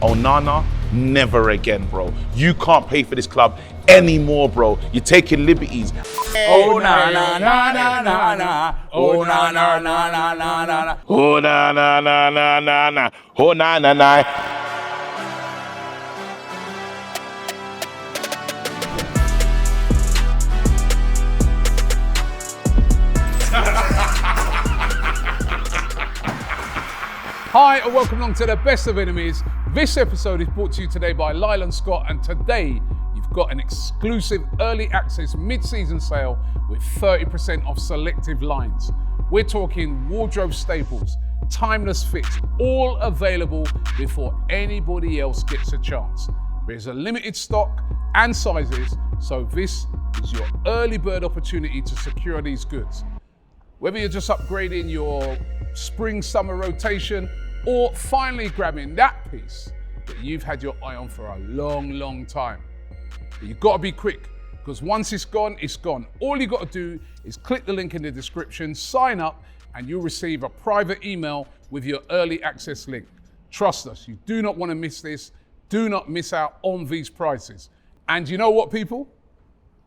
Onana, never again, bro. You can't pay for this club anymore, bro. You're taking liberties. Oh na na na na na na. Oh na na na na na na. Oh na na na na na na. Oh na na na. Hi and welcome along to the Best of Enemies. This episode is brought to you today by Lyland Scott, and today you've got an exclusive early access mid-season sale with 30% off selective lines. We're talking wardrobe staples, timeless fits, all available before anybody else gets a chance. There's a limited stock and sizes, so this is your early bird opportunity to secure these goods. Whether you're just upgrading your spring-summer rotation or finally grabbing that piece that you've had your eye on for a long time. But you've got to be quick, because once it's gone, it's gone. All you've got to do is click the link in the description, sign up, and you'll receive a private email with your early access link. Trust us, you do not want to miss this. Do not miss out on these prices. And you know what, people?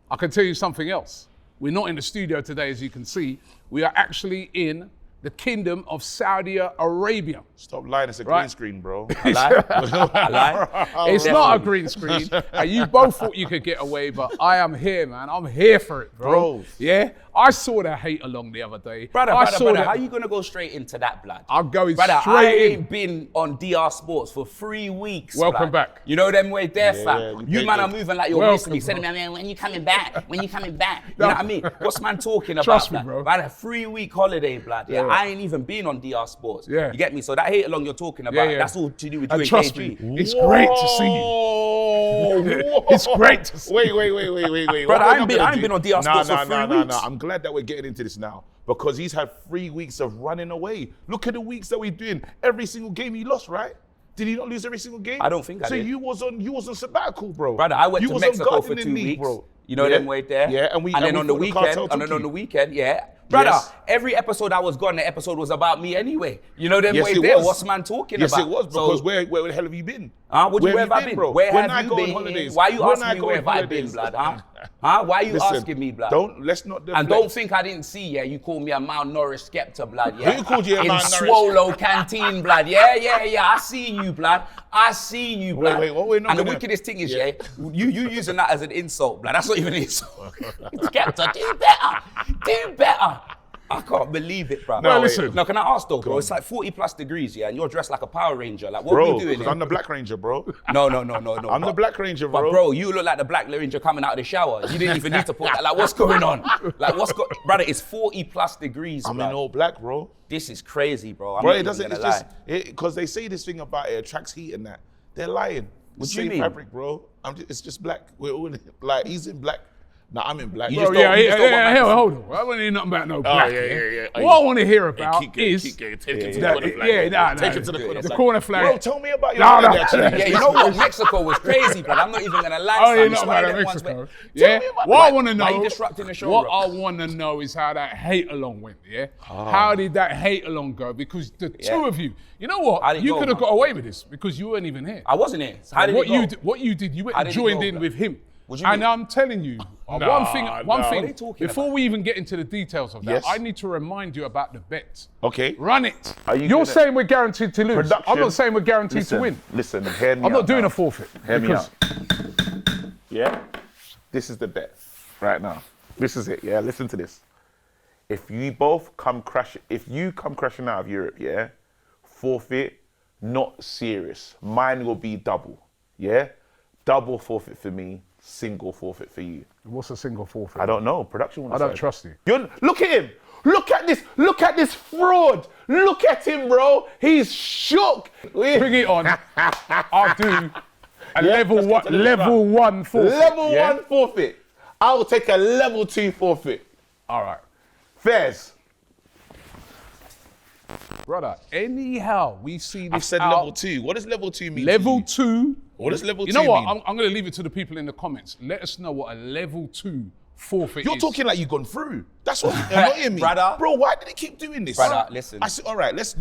I can tell you something else. We're not in the studio today, as you can see. We are actually in the Kingdom of Saudi Arabia. Stop lying, it's a green screen, bro. I lie. It's not a green screen. You both thought you could get away, but I am here, man. I'm here for it, bro. Yeah? I saw the hate along the other day. Brother, how you gonna go straight into that, blood? I'm going brother, straight I in. ain't been on DR Sports for 3 weeks. Welcome back. You know them way there, Yeah, fam. You man are moving like you're Welcome, missing me. Sending me, man, when you coming back? When you coming back? You No. know what I mean? What's man talking about? Trust me, blood? bro. Brother, 3-week holiday, blood. Yeah, Yeah. I ain't even been on DR Sports. Yeah. You get me? So that hate along you're talking about, Yeah. that's all to do with you And and trust KG. me, it's great to see you. Whoa. It's great to see Wait. Brother, What I we're ain't not been- gonna I ain't do- been on DR Sports for 3 weeks. I'm glad that we're getting into this now, because he's had 3 weeks of running away. Look at the weeks that we're doing. Every single game he lost, right? Did he not lose every single game? I don't think I so did. So you was on sabbatical, bro. Brother, I went you to was on Mexico for gardening 2 league, weeks. bro. You know them way there. Yeah, and then on the fought weekend, cartel and then Tuki. on the weekend, yeah. Brother, Yes. every episode I was gone, the episode was about me anyway. You know them Yes, way it there. was. What's man talking Yes, about? it was, because where the hell have you been? Where have I been? bro? Where When have I you go on been? holidays. Why you When asking I me go where on have I been, holidays. blood? Huh? Why you Listen, asking me, blood? let's not deflect. And don't think I didn't see, yeah, you called me a malnourished skepta, blood, yeah? Who called you a In malnourished? Swallow Canteen, blood, yeah. I see you, blood. I see you, blood. Wait, what we're not And the gonna- wickedest thing is, Yeah. you using that as an insult, blood. That's not even an insult. Skepta, do better. I can't believe it, bro. Well, listen. Now, can I ask though, bro? It's like 40+ degrees, yeah, and you're dressed like a Power Ranger. Like, what Bro, are you doing? because here? I'm the Black Ranger, bro. No. I'm the Black Ranger, bro. But bro, you look like the Black Ranger coming out of the shower. You didn't even need to put that. Like, what's going on? Like, brother? It's 40+ degrees. I'm blood. in all black, bro. This is crazy, bro. I'm Bro, not it even doesn't. gonna It's lie. just because they say this thing about it attracts heat and that. They're lying. What It's do you same mean? fabric, bro. It's just black. We're all in, like he's in black. No, I'm in black. You Bro, just don't- you just don't want man to- hold on. I want to hear nothing about no black. yeah. What I want to hear about Keep going, is keep going. Take it to the that- corner flag. yeah, Take it to the corner the flag. corner flag. Bro, tell me about your No, holiday, no. actually. Yeah, you know what? Mexico was crazy, blood. I'm not even gonna lie. Oh, fam. you It's know one of about them ones Mexico. where- Yeah. me about- What I Why- want to know. why you disrupting the show, What bro? I want to know is how that hate along went. Yeah. How did that hate along go? Because the two of you, you know what? How did it You go, could have man? got away with this because you weren't even here. I wasn't here. So how did what it go? you did, you went How and did it joined go, in blood? with him. What do you And mean? I'm telling you, one thing. What are they talking Before about? we even get into the details of that, Yes. I need to remind you about the bet. Okay. Run it. Are you You're gonna- saying we're guaranteed to lose. Production. I'm not saying we're guaranteed to win. Listen, hear me I'm out not doing now. a forfeit. Hear me because out. Yeah? This is the bet right now. This is it, yeah? Listen to this. If you come crashing out of Europe, yeah? Forfeit, not serious. Mine will be double, yeah? Double forfeit for me, single forfeit for you. What's a single forfeit? I don't know. Production will I don't decide. trust you. Look at him. Look at this fraud. Look at him, bro. He's shook. Bring it on. I'll do a level let's get to the level one forfeit. Level yeah? 1 forfeit. I will take a level 2 forfeit. All right. Fairs. Brother, anyhow, we see this I've said out. level 2. What does level 2 mean? Level to you? 2. What does level You 2 know what? mean? I'm going to leave it to the people in the comments. Let us know what a level 2 forfeit You're is. talking like you've gone through. That's what's annoying me. Brother. Bro, why did he keep doing this? Brother, listen. I said, all right, let's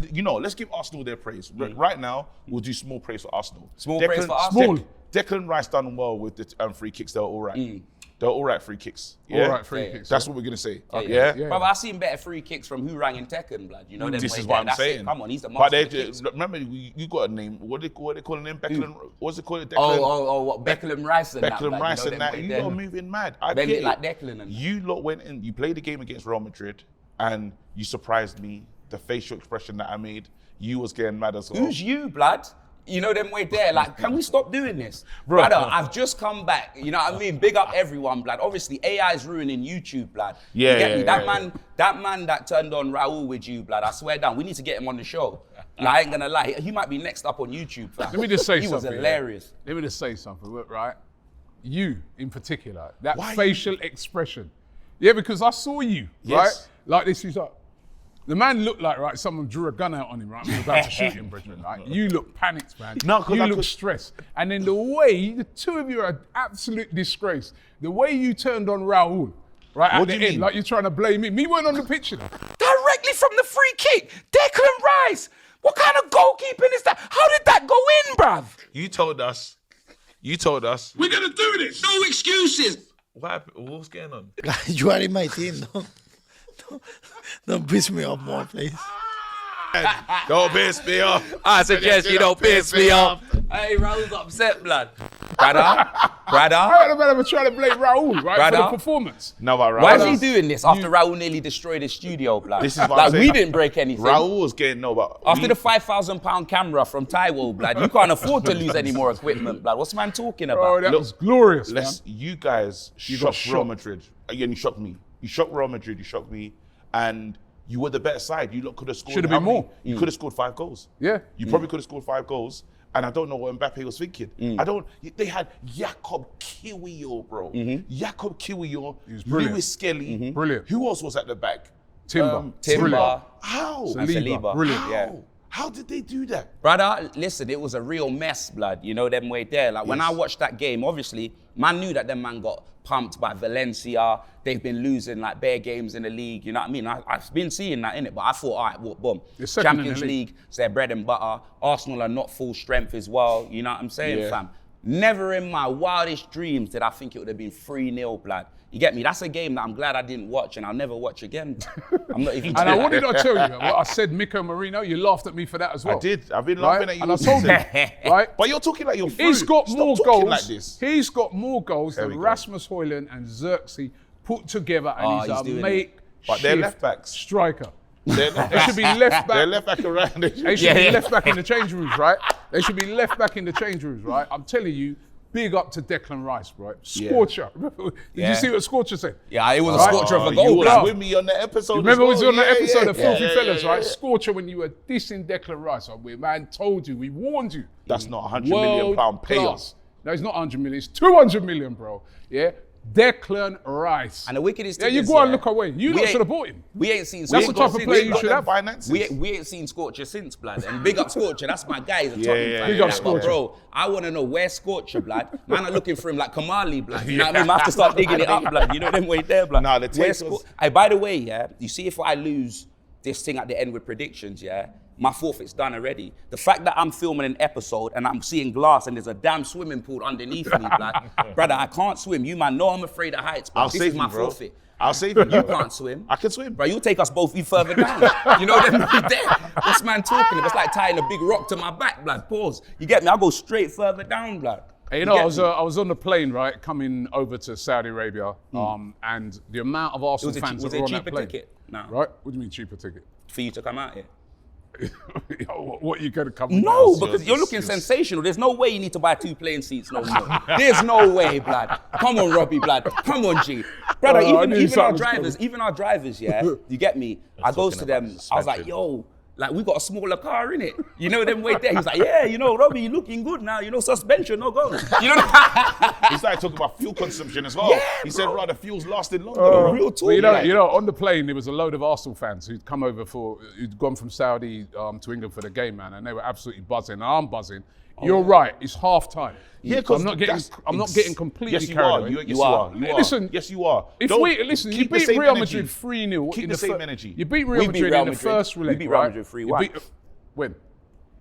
give Arsenal their praise. Right now, we'll do small praise for Arsenal. Small praise for Arsenal? Declan Rice done well with the free kicks. They were all right. They're all right free kicks. Yeah? All right, free kicks. That's what we're going to say. Yeah. Yeah? Brother, I seen better free kicks from who rang in Tekken, blood. You know them This way is there. what I'm That's saying. it. Come on, he's the But master of the kicks. remember, you got a name. What they call a name? Declan. What's it called? Declan. What Beckham Rice and that. Declan blood. Rice You know and them that. way You there. lot are moving mad. I Bend get it it. like Declan and that. You lot went in. You played the game against Real Madrid, and you surprised me. The facial expression that I made, you was getting mad as well. Who's you, blood? You know them way there. Like, can we stop doing this? Bro. Brother, I've just come back. You know what I mean? Big up everyone, blood. Obviously, AI is ruining YouTube, blood. Yeah, You get me? yeah, That man that turned on Raul with you, blood, I swear down, we need to get him on the show. Like, I ain't gonna lie. He might be next up on YouTube, fam. Let me just say he something. was hilarious. Let me just say something, look, right? You, in particular, that Why? facial expression. Yeah, because I saw you, Yes. right? Like this, he's like, the man looked like, right, someone drew a gun out on him, right? He was about to shoot him, Bridgman, right? You look panicked, man. No, 'cause you I look could- stressed. And then the way, the two of you are absolute disgrace. The way you turned on Raul, right, What at do the you end, mean? like you're trying to blame him. Me weren't on the picture. Directly from the free kick, Declan Rice. What kind of goalkeeping is that? How did that go in, bruv? You told us. We're going to do this. No excuses. What's going on? You are in my team. Don't piss me off more, please. Don't piss me off. I suggest you don't piss me off. Hey, Raul's upset, blood. Brother. I don't know, trying to blame Raul, right, for the Brother. performance. No, but Why Raul, is he doing this after Raul nearly destroyed his studio, blood? This is what like, I'm saying. we didn't break anything. Raul was getting but After the £5,000 camera from Taiwo, blood, you can't afford to lose any more equipment, blood. What's man talking about? Oh, that was glorious, man. You guys got shocked Real shocked. Madrid. Again, you shocked me. You shocked Real Madrid. You shocked me, and you were the better side. You lot could have scored. Should have how been many? more. You could have scored 5 goals. Yeah. You probably could have scored 5 goals. And I don't know what Mbappe was thinking. They had Jakob Kiwior, bro. Jakob Kiwior, was brilliant. Lewis Skelly. Brilliant. Who else was at the back? Timber. Timber. How? Saliba. Brilliant, How? yeah. How did they do that? Brother, listen, it was a real mess, blood. You know them way there. Like, when I watched that game, obviously, man knew that them man got pumped by Valencia. They've been losing like bare games in the league. You know what I mean? I've been seeing that in it, but I thought, all right, well, boom. They're second in the Champions league. League, it's their bread and butter. Arsenal are not full strength as well. You know what I'm saying, Yeah. fam? Never in my wildest dreams did I think it would have been 3-0, blood. You get me? That's a game that I'm glad I didn't watch and I'll never watch again. I'm not even And what did I tell you? Well, I said Miko Marino. You laughed at me for that as well. I did. I've been Right? laughing at you. And I all told you, season. right? But you're talking like you're through. He's got Stop more talking goals. like this. He's got more goals There than we go. Rasmus Højlund and Xerxes put together, and Oh, he's he's a doing it. makeshift But they're left backs. striker. They're They should be left They're back. left back around. They should be left back in the change rooms, right? They should be left back in the change rooms, right? I'm telling you, big up to Declan Rice, right? Scorcher. Did you see what Scorcher said? Yeah, it was a Right? scorcher of a You goal, was blood. with me on the episode. Remember as we was well? on that episode of Filthy yeah, Fellas, yeah, right? yeah. Scorcher when you were dissing Declan Rice. We man told you, we warned you. That's not £100 million World payoff. class. No, it's not 100 million, it's 200 million, bro. Yeah? Declan Rice. And the wickedest Yeah, thing you is, go and look away. You we lot ain't- should have bought him. We ain't seen That's the Scorcher type of since, player you blood. should have. Finances. We ain't seen Scorcher since, blood. And big up Scorcher, that's my guy. He's a Tottenham yeah, fan. Big up But Scorcher. bro, I want to know where Scorcher, blood. Man are looking for him like Kamali, blood. You know what I mean? I have to start digging it up, blood. You know them way there, blood. Nah, the Where's tape was- Scor- Hey, by the way, yeah, you see if I lose this thing at the end with predictions, yeah, my forfeit's done already. The fact that I'm filming an episode and I'm seeing glass and there's a damn swimming pool underneath me, blood. Brother, I can't swim. You man know I'm afraid of heights, but I'll this save is my you, bro. forfeit. I'll save you. You can't swim. I can swim. Bro, you'll take us both even further down. You know them right there. This man talking, it's like tying a big rock to my back, blood. Pause. You get me? I'll go straight further down, blood. Hey, you know, get I me? was on the plane, right, coming over to Saudi Arabia, and the amount of Arsenal fans was that it were a on that cheaper plane. ticket? No. Right? What do you mean cheaper ticket? For you to come out here. What you gonna come with No, now? because you're looking sensational. There's no way you need to buy 2 plane seats no more. There's no way, blood. Come on, Robbie, blood. Come on, G. Brother, Oh, I even knew our something was drivers, yeah, you get me? I goes to them, I was like, yo, like, we got a smaller car in it. You know them way there. He's like, yeah, you know, Robbie, you looking good now. You know, suspension, no go. You know, He started talking about fuel consumption as well. Yeah, he said, bro. right, the fuel's lasting longer. real talk. Well, you know, on the plane there was a load of Arsenal fans who'd come over who'd gone from Saudi to England for the game, man, and they were absolutely buzzing. And I'm buzzing. You're right. It's half time. Yeah, So I'm not getting completely yes, you carried are. away. Yes, you are. You are. Listen, yes, you are. If Don't- listen, you keep the beat same Real energy. Madrid 3-0. Keep the same energy. You beat We Real beat Madrid Real in the Madrid. first We leg, beat Real right? Madrid You 3-1. beat- When?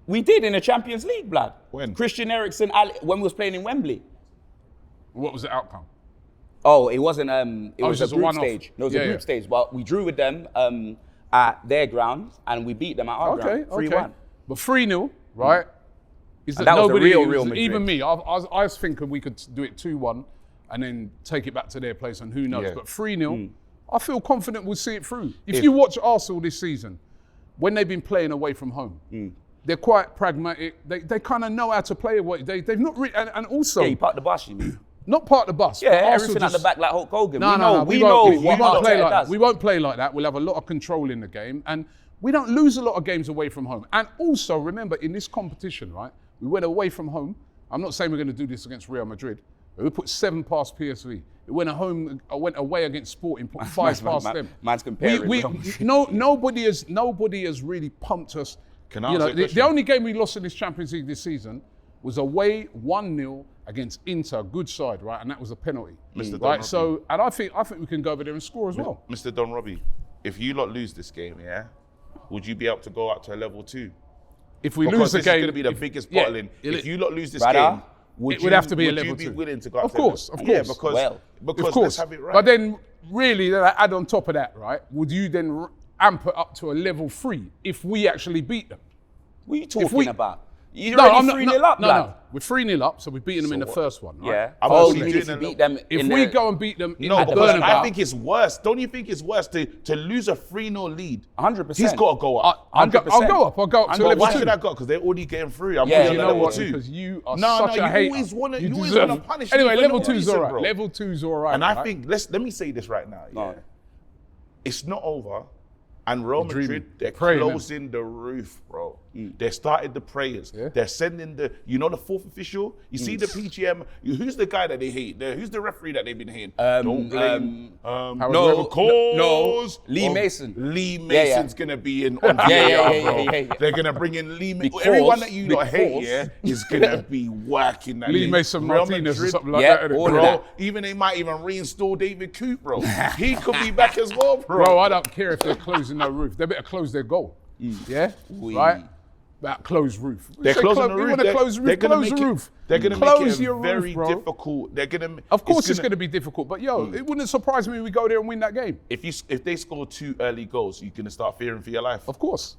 We did in the Champions League, blood. When? Christian Eriksen, when we was playing in Wembley. What was the outcome? Oh, it wasn't. It was a just a group one-off. stage. No, it was Yeah, a group yeah. stage. But we drew with them at their ground, and we beat them at our ground. 3-1. But 3-0, right? Is And that was a nobody, Real Madrid. even me, I was thinking we could do it 2-1 and then take it back to their place, and who knows. Yeah. But 3-0, I feel confident we'll see it through. If you watch Arsenal this season, when they've been playing away from home, they're quite pragmatic. They kind of know how to play away. They've not really, and also, Yeah, you parked the bus, you mean? not part of the bus. Yeah, but Arsenal everything at the back like Hulk Hogan. No, we know we what won't play Arteta like that. does. We won't play like that. We'll have a lot of control in the game, and we don't lose a lot of games away from home. And also, remember, in this competition, right, we went away from home. I'm not saying we're going to do this against Real Madrid, but we put 7 past PSV. It went went away against Sporting, put 5 past them. Man's comparing. Nobody has really pumped us. Can I ask you a The question? only game we lost in this Champions League this season was away 1-0 against Inter, good side, right? And that was a penalty. Mr. Don Right, Robbie. so, and I think we can go over there and score as well. Mr. Don Robbie, if you lot lose this game, yeah, would you be able to go out to a level 2? If we Because lose the this game, is going to be the biggest yeah, bottling. If you lot lose this Brother, game, it would have to be a would level you be 2. willing to go out Of to course, level- of Yeah, course. because, Well, because of course. let's have it right. But then, really, then I add on top of that, right? Would you then amp it up to a level 3 if we actually beat them? What are you talking about? You're I'm already not- 3-0 up, no, lad. no. We're 3-0 up, so we're beating them in the first one, right? Yeah. I'm Oh, actually you doing need to a beat little- them If in we the- go and beat them in No, the because Bernabeu, I think it's worse. Don't you think it's worse to lose a 3-0 lead? 100%. He's got to go up. I'll go 100%. up. I'll go up to And a But level why 2. should I go? Because they're already getting through. I'm Yeah, already You on know level what? 2. Because you are No, such you a hater. always wanna- you always deserve- wanna punish me Anyway, for level no 2's reason, all right. bro. Level 2's all right. And I right? think let me say this right now. Yeah, it's not over. And Real Dreaming. Madrid, they're Praying, innit? closing the roof, bro. They started the prayers. Yeah. They're sending the fourth official. You see the PGM. Who's the guy that they hate? Who's the referee that they've been hating? Don't blame. No, cause Lee of- Mason. Lee Yeah, Mason's gonna be in on Yeah, yeah, VAR, yeah, bro. yeah, yeah. They're gonna bring in Lee Mason. Because- Everyone that you lot hate, because- yeah, is gonna be whacking that. Lee league. Mason Real Martinez or Madrid- something like Yeah, that. innit? all of Bro, that. even they might even reinstall David Coop, bro. He could be back as well, bro. Bro, I don't care if they're closing no roof. They better close their goal. Yeah? Oui. Right? That closed roof. They're closing the We roof. want to close the roof. gonna Close the make it- roof. They're going to Close make it your very roof, bro. difficult. They're going to. Of course, it's going to be difficult, but it wouldn't surprise me if we go there and win that game. If they score 2 early goals, you're going to start fearing for your life. Of course.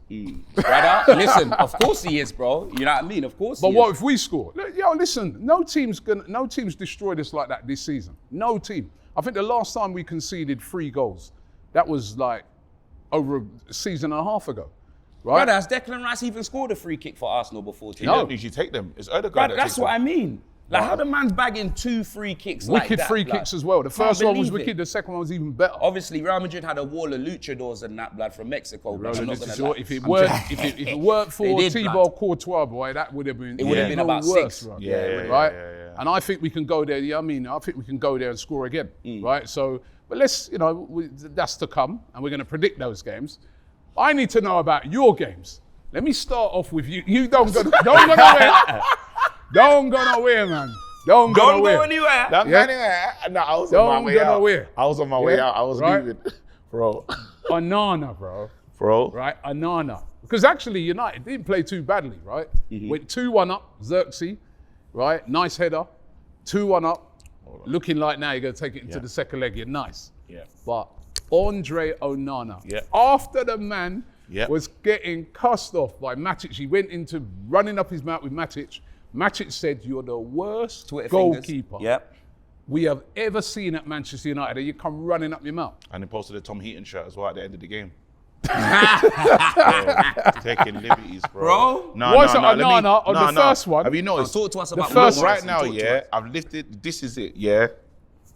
Brother, listen, of course he is, bro. You know what I mean? Of course But he what is. if we score? Yo, listen, no team's destroyed us like that this season. No team. I think the last time we conceded 3 goals, that was like over a season and a half ago. Right? Brother, has Declan Rice even scored a free kick for Arsenal before today? You don't usually take them. It's Odegaard Brother, that that's takes what I them. mean. Like, how the man's bagging 2 free kicks like Wicked that? free blood? kicks as well. The Can't first one was believe it. wicked, the second one was even better. Obviously, Real Madrid had a wall of luchadors and that, blood, from Mexico. Blood. I'm not This gonna is lie. what- If it weren't for They did, Thibaut blood. Courtois, boy, that would have been It would have been even about worse, 6. right? Yeah, right? yeah. And I think we can go there. Yeah, I think we can go there and score again, right? So, but let's, that's to come, and we're going to predict those games. I need to know about your games. Let me start off with you. You don't go nowhere. Don't go nowhere, man. Don't go Don't nowhere. go anywhere. No, Yeah. no, I was Don't on my way go out. nowhere. I was on my way Yeah, out. I was right. leaving. Bro. Onana, bro. Bro. Right, Onana. Because actually United didn't play too badly, right? Went 2-1 up, Xerxes, right? Nice header. 2-1 up. Looking like now you're going to take it into the second leg. You're nice. Yeah. But Andre Onana, Yeah. after the man Yeah. was getting cussed off by Matic, he went into running up his mouth with Matic. Matic said, "You're the worst Twitter goalkeeper fingers. Yep. we have ever seen at Manchester United." And you come running up your mouth. And he posted a Tom Heaton shirt as well at the end of the game. Bro, taking liberties, bro. Bro? No, Was it let me- Onana on the first one? Have you noticed? Talk to us about first Will Right Morrison, now, talk to yeah, us. I've lifted. This is it, yeah.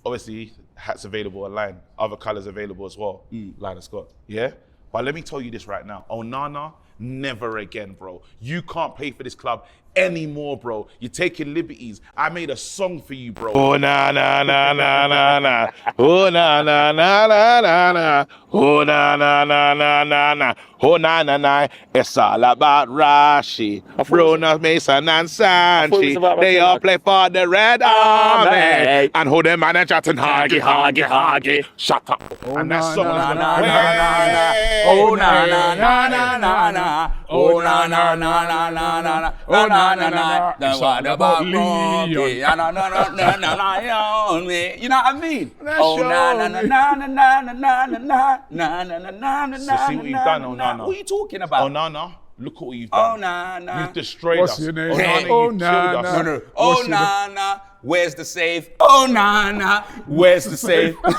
Obviously, hats available online. Other colours available as well. Lionel Scott, yeah. But let me tell you this right now. Onana, never again, bro. You can't play for this club anymore, bro. You're taking liberties. I made a song for you, bro. Oh, na, na, na, na, na, na. Oh, na, na, na, na, na, na. Oh, na, na, na, na, na, na. Oh, na, na, na. It's all about Rashi, Bruno, Mason, and Sanchi. They all play for the Red Army. And who them manager to Hagi, Hagi, Hagi. Shut up. And that song na, is na, na, na, na. Oh, na, na, na, na, na, na. Oh, na, na, na, na, na, na. Oh, na, na, na. Then what about Rocky? Na, na, na, na, na, na, na. You know what I mean? Oh, na, na, na, na, na, na, na, na, na, na, na, na, na, So see what you've done, Onana. What are you talking about? Onana, look at what you've done. Oh, na, na. You've destroyed What's us. your name? Onana, Oh, you've na, killed na. us. No. Oh, Nana, where's the save? Oh, Nana, where's the save? You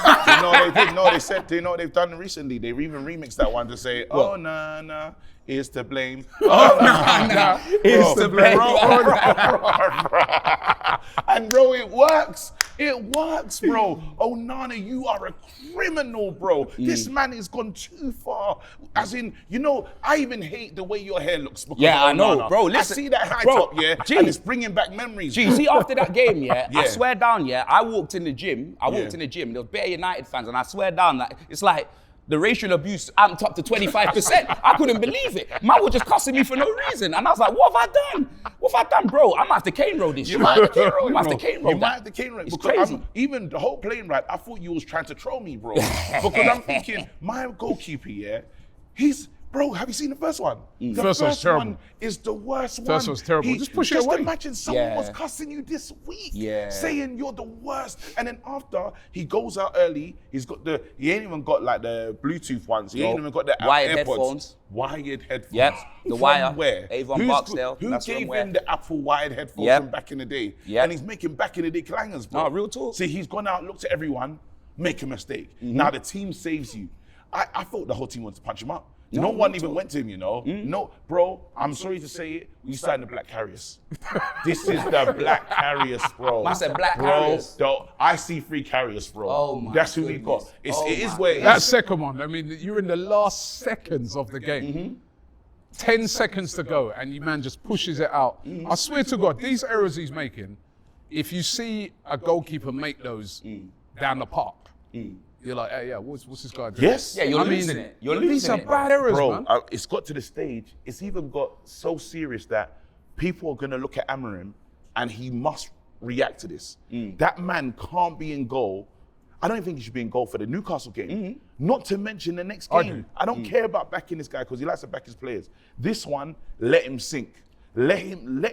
know what they did? No, they said, you know what they've done recently? They've even remixed that one to say, oh, Nana is to blame. Oh, Nana is to blame. Bro. And bro, it works. It works, bro. Onana, you are a criminal, bro. This man has gone too far. As in, you know, I even hate the way your hair looks. Because Yeah, of I know, Onana. bro. Listen, I see that high bro, top, yeah, G. and it's bringing back memories. Gee, see, after that game, yeah, I Yeah. swear down, yeah, I walked in the gym, there was bare United fans, and I swear down, like, it's like the racial abuse amped up to 25%. I couldn't believe it. Man was just cussing me for no reason. And I was like, what have I done? What have I done, bro? I might have to cane roll this shit. I might have to cane roll You might that. have to cane roll it. It's Because crazy. even the whole plane ride, I thought you was trying to troll me, bro. Because I'm thinking, my goalkeeper, yeah, bro, have you seen the first one? The First one's terrible. one is the worst one. First one's terrible. Just push it away. Imagine someone was Yeah. cussing you this week, Yeah. saying you're the worst. And then after, he goes out early, he ain't even got like the Bluetooth ones. He ain't Nope. even got the Wired AirPods. headphones. Wired headphones. Yep, the From wire. where? Avon Who's Barksdale, Who that's from gave where? him the Apple wired headphones Yep. from back in the day? Yep. And he's making back in the day clangers, bro. No, real talk. See, he's gone out, looked at everyone, make a mistake. Mm-hmm. Now the team saves you. I thought the whole team wanted to punch him up. No one even went to him, you know. No, bro, I'm sorry to say it, we signed the Black Carriers. This is the Black Carriers, bro. I said Black bro, Carriers. I see 3 carriers, bro. Oh my That's who we've got. goodness. It is where it That is. second one, I mean, you're in the last seconds of the game. 10 seconds to go, and your man just pushes it out. I swear to God, these errors he's making, if you see a goalkeeper make those down the park, you're like, hey, yeah, what's this guy doing? Yes. Yeah, you're losing it. You're These losing are it. bad errors, Bro, man. it's got to the stage, it's even got so serious that people are going to look at Amorim and he must react to this. That man can't be in goal. I don't think he should be in goal for the Newcastle game. Not to mention the next I game. do. I don't care about backing this guy because he likes to back his players. This one, let him sink. Let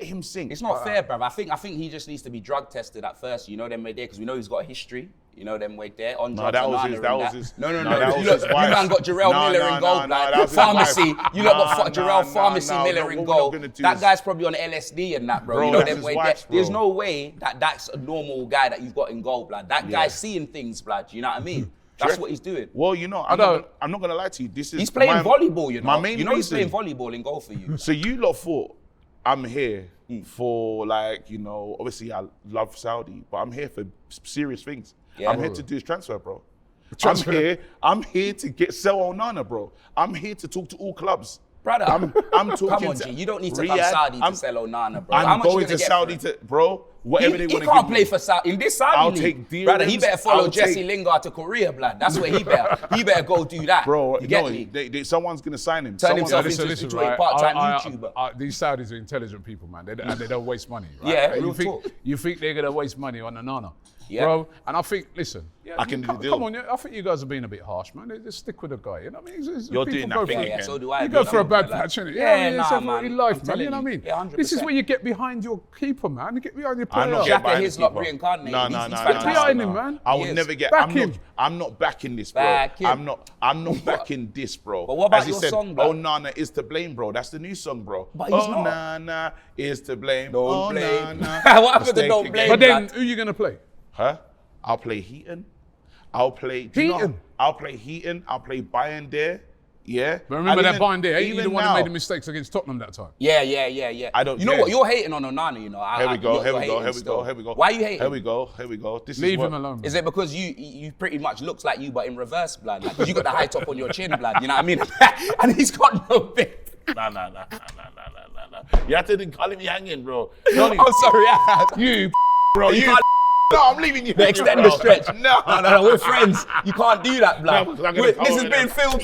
him sink. It's not fair, bruv. I think he just needs to be drug tested at first. You know them way there because we know he's got a history. You know them way there on drugs. that was Onana his- and that was his- No. no, that was You, look, his you wife. man got Jarrell No, Miller no, in goal, no, blood. that was his Pharmacy. wife. You lot got No, Jarrell no, Pharmacy no, Miller no, in we're goal. not gonna do That this. guy's probably on LSD and that, bro. Bro, You know that's them his way wife, there. There's bro. no way that's a normal guy that you've got in goal, blood. That guy's seeing things, blood. You know what I mean? That's what he's doing. Well, you know, I'm not gonna lie to you. This is He's playing my- volleyball, you know. My main you know he's reason. playing volleyball in goal for you. So you lot thought I'm here for like, you know, obviously I love Saudi, but I'm here for serious things. Yeah. I'm here to do his transfer, bro. Transfer. I'm here to sell Onana, bro. I'm here to talk to all clubs. Brother, I'm talking come on, to G. You don't need to come Riyadh. Saudi to I'm- sell Onana, bro. How I'm much you going gonna to get Saudi for it? to, bro, whatever they He want to can't give play me. for Saudi. In this Saudi I'll league, take deals. brother, he better follow I'll Jesse take- Lingard to Korea, blood. That's where he better go do that. Bro, you get no, me? someone's going to sign him. Turn Someone's himself gonna- into a part-time YouTuber. These Saudis are intelligent people, man. They don't waste money, right? Yeah, you real think, talk. you think they're going to waste money on Onana? Yeah. Bro, and I think, listen, I can do the deal. come on, yeah, I think you guys are being a bit harsh, man. Just stick with the guy, you know what I mean? You're people doing go that for thing it. Yeah, again. so do I. You go for a bad Like- patch, innit? Yeah, it's nah, every man. life, I'm man. telling You know what I you. mean? Yeah, 100%. This is where you get behind your keeper, man. You get behind your player. I'm not Shaq getting behind his the lot keeper. reincarnated. No, He's no, fantastic. Get behind him, man. I He will is. never get. Back him. I'm not backing this, bro. Back him. I'm not backing this, bro. But what about As he your said, song, bro? Onana is to blame, bro. That's the new song, bro. But he's not. Onana is to blame. Don't blame. Onana. What happened to Mistake don't again. blame? But then, who are you going to play? Huh? I'll play Heaton. I'll play. do you know- Heaton? I'll play Heaton. I'll play Bayern there. Yeah. But remember And that even- bind there, ain't you even the one now- who made the mistakes against Tottenham that time? Yeah. I don't You know care. what? You're hating on Onana, you know. Here we go. You're Here we go. hating Here we still. go. Here we go. Why are you hating? Here we go. Here we go. This Leave is him what, alone. Man. Is it because you pretty much looks like you but in reverse, blood? Like, 'cause you got the high top on your chin, blood. You know what I mean? And he's got no bit. Nah. You had to call me hanging, bro. I'm sorry. You, bro. You. No, I'm leaving you. The extend bro. the stretch. No, No, we're friends. You can't do that, blood. No, because I'm gonna This is cover being them. filmed.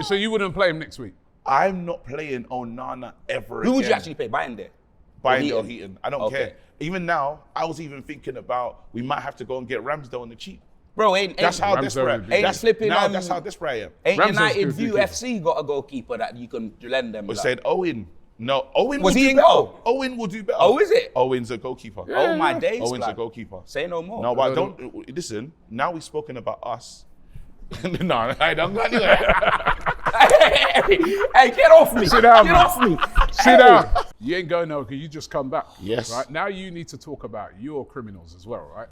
So you wouldn't play him next week? I'm not playing Onana ever again. Who would you actually play? Bayern there? Buying Or or Heaton. I don't Okay. care. Even now, I was even thinking about we might have to go and get Ramsdale on the cheap. Bro, ain't That's how Ramsdale desperate. would be Ain't That's flipping, now. That's how desperate I am. Ain't Ramsdale's United good View goalkeeper. FC got a goalkeeper that you can lend them? We blood? said Owen. No, Owen Was will he do in better. goal? Owen will do better. Oh, is it? Owen's a goalkeeper. Oh my days, Owen's a blood. goalkeeper. Say no more. No, but don't listen. Now we've spoken about us. No, I don't. Anyway. Hey, get off me. Sit down, Get man. off me. Sit down. You ain't going nowhere because you just come back. Yes. Right now you need to talk about your criminals as well, right?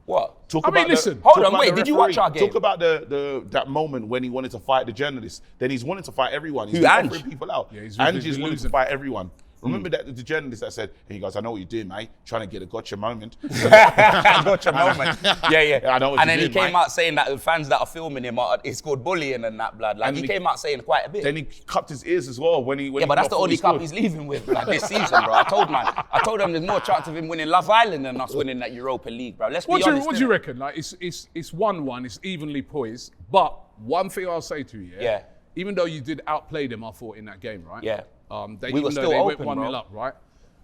What? Talk I mean, about listen. Hold talk on, about wait, the did you referee. watch our game? Talk about that moment when he wanted to fight the journalists. Then he's wanting to fight everyone. He's Who, been Ange? offering people out. Yeah, he's Ange is wanting losing. to fight everyone. Remember that the journalist that said, "Hey guys, I know what you're doing, mate. Trying to get a gotcha moment." I got your moment. Yeah. I know what And you're then he doing, came mate. out saying that the fans that are filming him, it's called bullying and that, blood. Like, And he he- came out saying quite a bit. Then he cupped his ears as well when he. Yeah, but that's the only cup he's leaving with, like, this season, bro. I told him there's more chance of him winning Love Island than us winning that Europa League, bro. Let's be honest. What do you reckon? Like it's 1-1, it's evenly poised. But one thing I'll say to you, Yeah. even though you did outplay them, I thought in that game, right? Yeah. They, We were even though still they open, went 1-0 bro. up, right?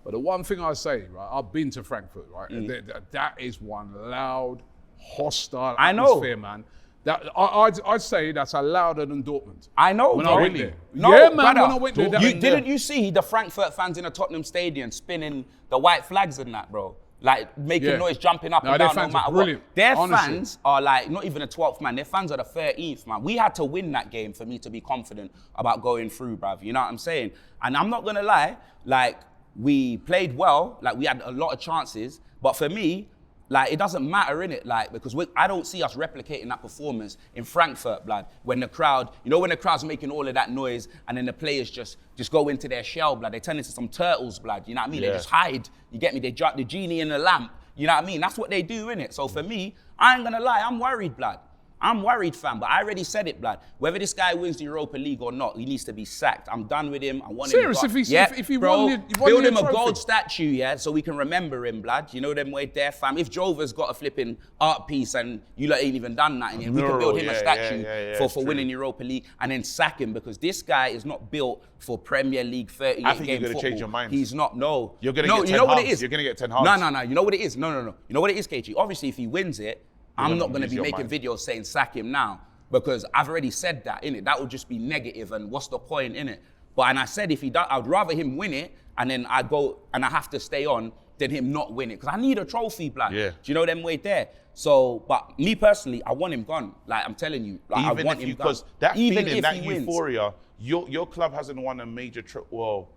But the one thing I say, right, I've been to Frankfurt, right? Mm. And that is one loud, hostile I know. atmosphere, man. That I'd say that's louder than Dortmund. I know, When bro. I went there. No, Yeah, man, brother. when I went there, that- Didn't you see the Frankfurt fans in the Tottenham Stadium spinning the white flags and that, bro? Like making Yeah. noise, jumping up No, and their down, no fans are matter brilliant, what. Their honestly. fans are like not even the 12th man. Their fans are the 13th man. We had to win that game for me to be confident about going through, bruv. You know what I'm saying? And I'm not gonna lie, like we played well, like we had a lot of chances, but for me, like it doesn't matter innit, like because I don't see us replicating that performance in Frankfurt, blood. When the crowd, when the crowd's making all of that noise, and then the players just go into their shell, blood. They turn into some turtles, blood. You know what I mean? Yeah. They just hide. You get me? They drop the genie in the lamp. You know what I mean? That's what they do, innit? So for me, I ain't gonna lie, I'm worried, blood. I'm worried, fam, but I already said it, blood. Whether this guy wins the Europa League or not, he needs to be sacked. I'm done with him. I want Serious? him. If he bro, won the build him a trophy? gold statue, yeah, so we can remember him, blood. You know them way there, fam. If Drover's got a flipping art piece and you lot ain't even done that, we can build him a statue for true. winning Europa League and then sack him because this guy is not built for Premier League 38 I think game you're gonna football. change your mind. He's not. No, You're gonna no. get 10 You know what it halves. is? You're gonna get 10 halves. No. You know what it is? No. You know what it is, KG? Obviously, if he wins it, I'm gonna not going to lose be your making mind. videos saying sack him now because I've already said that, innit? That would just be negative and what's the point, innit? But, and I said if he does, I'd rather him win it and then I go and I have to stay on than him not win it because I need a trophy, blood. Yeah. Do you know them way there? So, but me personally, I want him gone. Like, I'm telling you, like, Even I want if him you, gone. because that Even feeling, if that he wins. euphoria, your club hasn't won a major well,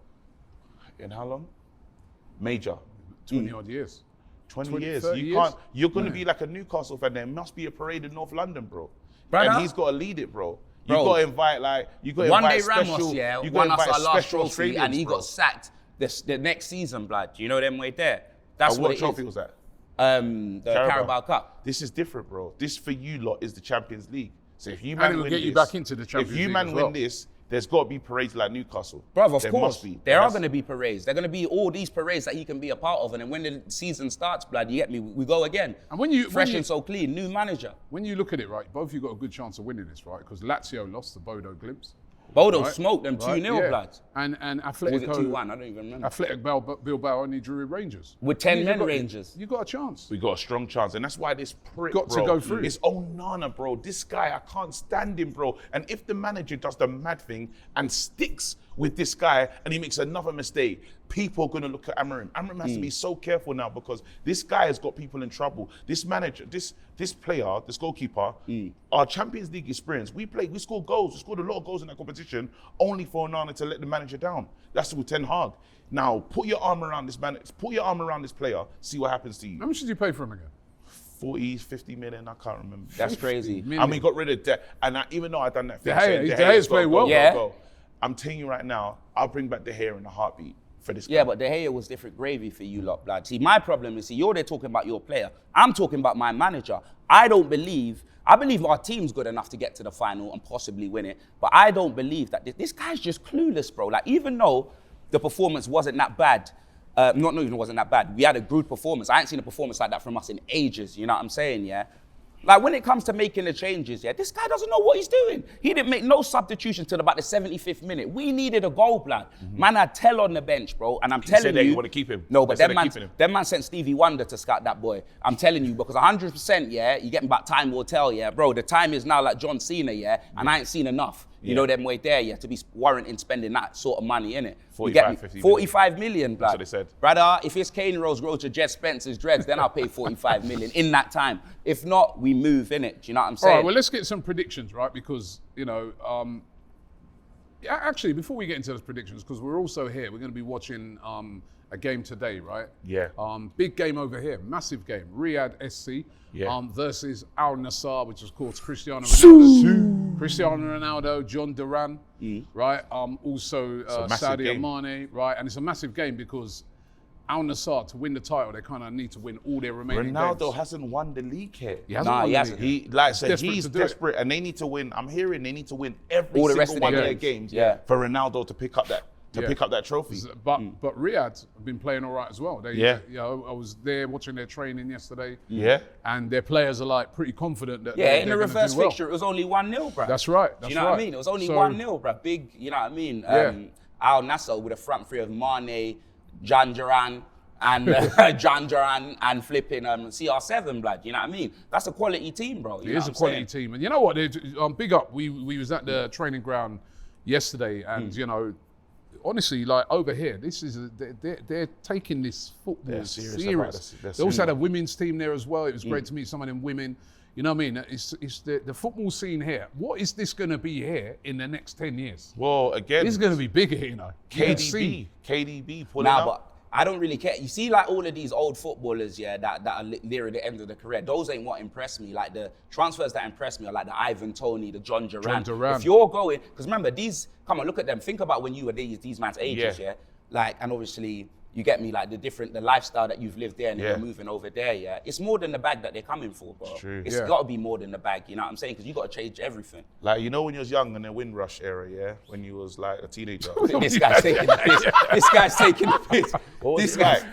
in how long? Major. 20 odd years. 20 years. 30 You years? can't. You're going to be like a Newcastle fan. There must be a parade in North London, bro. Brother. And he's got to lead it, bro. You Bro. got to invite like you got to One invite day Ramos, special. yeah, you won got us to our invite last special trophy and he Australians, bro. got sacked the next season, blood. You know them way there. That's And what what it trophy is. was that? The Carabao Cup. This is different, bro. This for you lot is the Champions League. So if you And man it will win get you this- back into the Champions If you League man as win well. this, there's got to be parades like Newcastle. Bruv, of There course. must be. There are That's- going to be parades. There are going to be all these parades that he can be a part of. And then when the season starts, blood, you get me? We go again. And when you- Fresh when you- and so clean, new manager. When you look at it, right, both of you got a good chance of winning this, right? Because Lazio lost to Bodo Glimt. Bodo Right? smoked them 2-0, Yeah. blood. And Or was it Atletico, 2-1? I don't even remember. Athletic Bilbao only drew Rangers. With 10 You men got- Rangers. You got a chance. We got a strong chance, and that's why this prick, Got to bro, go through. It's Onana, bro. This guy, I can't stand him, bro. And if the manager does the mad thing and sticks with this guy, and he makes another mistake, people are gonna look at Amarim. Amarim has to be so careful now because this guy has got people in trouble. This manager, this player, this goalkeeper, our Champions League experience. We scored goals. We scored a lot of goals in that competition, only for Onana to let the manager down. That's with Ten Hag. Now put your arm around this man. Put your arm around this player. See what happens to you. How much did you pay for him again? 40, 50 million, I can't remember. That's crazy. I mean, got rid of debt. And even though I done that thing, De Gea- saying, De Gea's playing well. Yeah. I'm telling you right now, I'll bring back De Gea in a heartbeat for this. Yeah, guy. but De Gea was different gravy for you lot, blood. See, my problem is, you're there talking about your player. I'm talking about my manager. I believe our team's good enough to get to the final and possibly win it, but I don't believe that this guy's just clueless, bro. Like, even though the performance wasn't that bad, not even wasn't that bad, we had a good performance. I ain't seen a performance like that from us in ages, you know what I'm saying, yeah? Like, when it comes to making the changes, yeah, this guy doesn't know what he's doing. He didn't make no substitution till about the 75th minute. We needed a goal, blood. Man had Tell on the bench, bro, and I'm telling said that you. you want to keep him. No, but They said them they're man, keeping him. them man sent Stevie Wonder to scout that boy. I'm telling you, because 100%, yeah, you getting back time will tell, yeah, bro. The time is now like John Cena, yeah, and I ain't seen enough. You know them way there, yeah, to be warranting spending that sort of money, innit? 45, 50 45 million, blood. what they said. Brother, if it's Kane Rose Road to Jet Spencer's dreads, then I'll pay 45 million in that time. If not, we move, innit? Do you know what I'm All saying? right, well, let's get some predictions, right? Because, actually, before we get into those predictions, because we're also here, we're going to be watching a game today, right? Yeah. Big game over here, massive game. Riyadh SC versus Al Nassr, which is called Cristiano Ronaldo. Cristiano Ronaldo, John Duran, right? Also a massive Sadio game. Mane, right? And it's a massive game because Al Nassr, to win the title, they kind of need to win all their remaining Ronaldo games. hasn't won the league yet. He hasn't won the hasn't. league. He like said desperate he's to do it. desperate, and they need to win. I'm hearing they need to win every All the single rest of one their of their games. games Yeah. for Ronaldo to pick up that trophy. But Riyadh have been playing all right as well. I was there watching their training yesterday. Yeah. And their players are like pretty confident that Yeah, they're in the gonna reverse do well. fixture, it was only 1-0, bro. That's right. That's you know right. what I mean? It was only So- 1-0, bro. Big, you know what I mean? Yeah. Al Nassr with a front three of Mane, John Duran, and John Duran and flipping CR7, blood. You know what I mean? That's a quality team, bro. You It know is what a I'm quality saying? team. And you know what? Big up. We was at the training ground yesterday, and honestly, like over here, they're taking this football They're serious serious. about this. They're They also had a serious. women's team there as well. It was great to meet some of them women. You know what I mean? It's the football scene here. What is this going to be here in the next 10 years? Well, again, It's going to be bigger, you know. You can see. KDB pulling Nah, up. but I don't really care. You see, like all of these old footballers, yeah, that are near the end of the career. Those ain't what impress me. Like the transfers that impress me are like the Ivan Toney, the John Duran. Duran. If you're going, because remember come on, look at them. Think about when you were these man's ages, yeah. Like, and obviously you get me, like the lifestyle that you've lived there and you're moving over there, yeah. It's more than the bag that they're coming for, bro. It's true. It's Yeah. got to be more than the bag. You know what I'm saying? Because you got to change everything. Like, you know when you was young in the Windrush era, yeah? When you was like a teenager. This guy's taking the piss. This guy's taking the piss. What was This it guy's. like?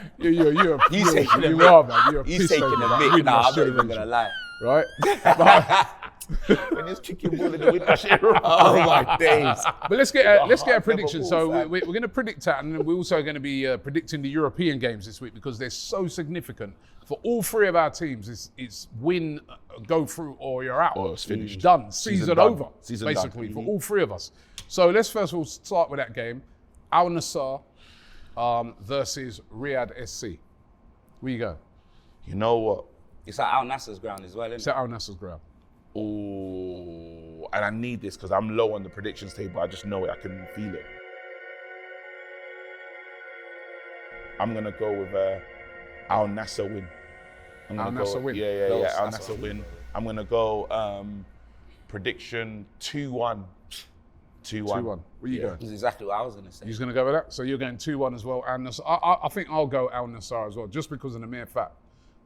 He's taking the you mick. are, man. You're a He's piss taking over the that. mic. Windrush Nah, I'm not shit even eventually. gonna lie. Right? When he was kicking ball in the Windrush era. Oh my days. But let's get a heart prediction. never So moves, fam. we're going to predict that, and we're also going to be predicting the European games this week because they're so significant for all three of our teams. It's win, go through, or you're out. Or it's finished. Done. Season done. over. Season done. basically for all three of us. So let's first of all start with that game. Al Nassr versus Riyadh SC. Where you go? You know what? It's at Al Nassr's ground as well, isn't It's it? at Al Nassr's ground. Oh, and I need this because I'm low on the predictions table. I just know it. I can feel it. I'm gonna go with Al Nassr win. I'm Al gonna Nassr go, win. Yeah. Close, Al that's Nassr win. I'm gonna go prediction 2-1. 2-1. 2-1. Where you Yeah. going? That's exactly what I was going to say. He's going to go with that. So you're going 2-1 as well. And I think I'll go Al Nassr as well, just because of the mere fact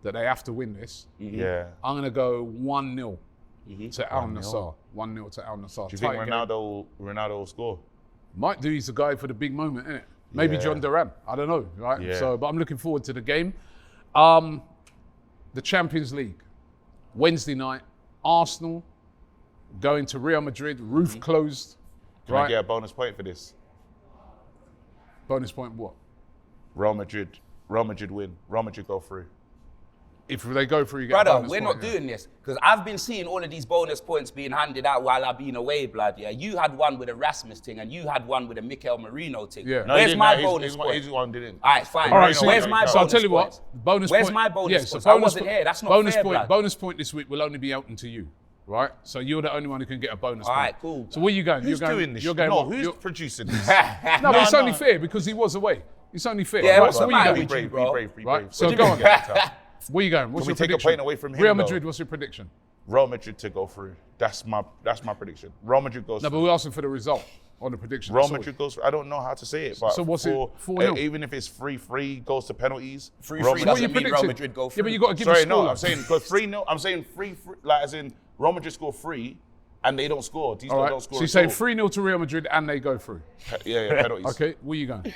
that they have to win this. Yeah. I'm going to go 1-0 to Al 1-0. Nassr. 1-0 to Al Nassr. Do you think Tight game. Ronaldo will score? Might do. He's the guy for the big moment, isn't it? Maybe Yeah. John Duran. I don't know, right? Yeah. So, but I'm looking forward to the game. The Champions League, Wednesday night, Arsenal going to Real Madrid, roof closed. Can I Right. get a bonus point for this? Bonus point what? Real Madrid win. Real Madrid go through. If they go through, you get a Brother, bonus we're point, not yeah. doing this because I've been seeing all of these bonus points being handed out while I've been away, blood. Yeah, you had one with a Rasmus thing and you had one with a Mikel Marino thing. Yeah. No, he Where's didn't. my No, bonus his point? one didn't. All right, fine. All right, so- Where's my so So I'll bonus tell you what, points? bonus Where's point. my bonus yeah, points? so I bonus wasn't point- here. That's not bonus fair, point. blood. Bonus point this week will only be open to you, right? So you're the only one who can get a bonus All point. right, cool. So where you going? Who's you're going, doing this? You're going. No, what? who's You're- producing this? no, but it's only fair because he was away. It's only fair. Yeah, right, what's so the where you matter going? with you, Be bro? brave. Right, so What do go you on. mean get it out? Where you going? What's Can we your take a prediction? point away from him, Real though? Madrid. What's your prediction? Real Madrid to go through. That's my prediction. Real Madrid goes No, but through. we're asking for the result. on the prediction. Real That's all. Madrid goes. I don't know how to say it, but So what's it, 4-0? Even if it's 3-3, goes to penalties. 3-3 Real doesn't Madrid- mean Real predicting? Madrid go Yeah, through. but you got to give Sorry, a score. no, I'm saying go 3-0. I'm saying 3-3, like as in Real Madrid score 3, and they don't score. These All guys right. don't score. So you at say all. 3-0 to Real Madrid and they go through. Yeah, penalties. Okay, where you going?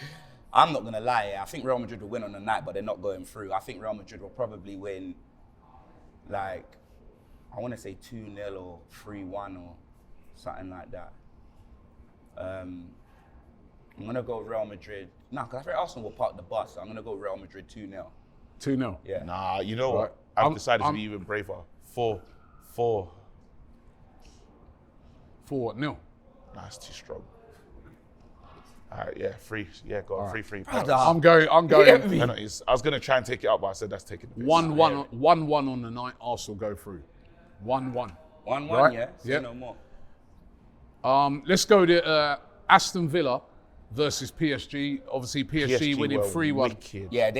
I'm not gonna lie. I think Real Madrid will win on the night, but they're not going through. I think Real Madrid will probably win, like, I want to say 2-0 or 3-1 or something like that. I'm gonna go Real Madrid. No, because I think Arsenal will park the bus. So I'm gonna go Real Madrid 2-0. 2-0. Yeah. Nah, you know Right. what? I've I'm- decided I'm- to be even braver. 4. 4-0. Nah, it's too strong. All right, yeah, 3. Yeah, go on, 3-3. Brother. I'm going Penalties. I was gonna try and take it up, but I said that's taking the piss. 1-1 on the night. Arsenal go through. 1-1. 1-1, Right. yeah? Say Yep. no more. Let's go to Aston Villa versus PSG. Obviously, PSG winning were 3-1. wicked. Yeah,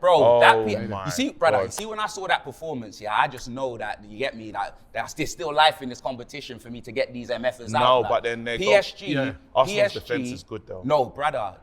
Oh that my you see, brother, God. you see when I saw that performance, yeah, I just know that, you get me, that there's still life in this competition for me to get these MFers out. No, like, but then they go- PSG, Yeah. Arsenal's defense is good, though. No, brother,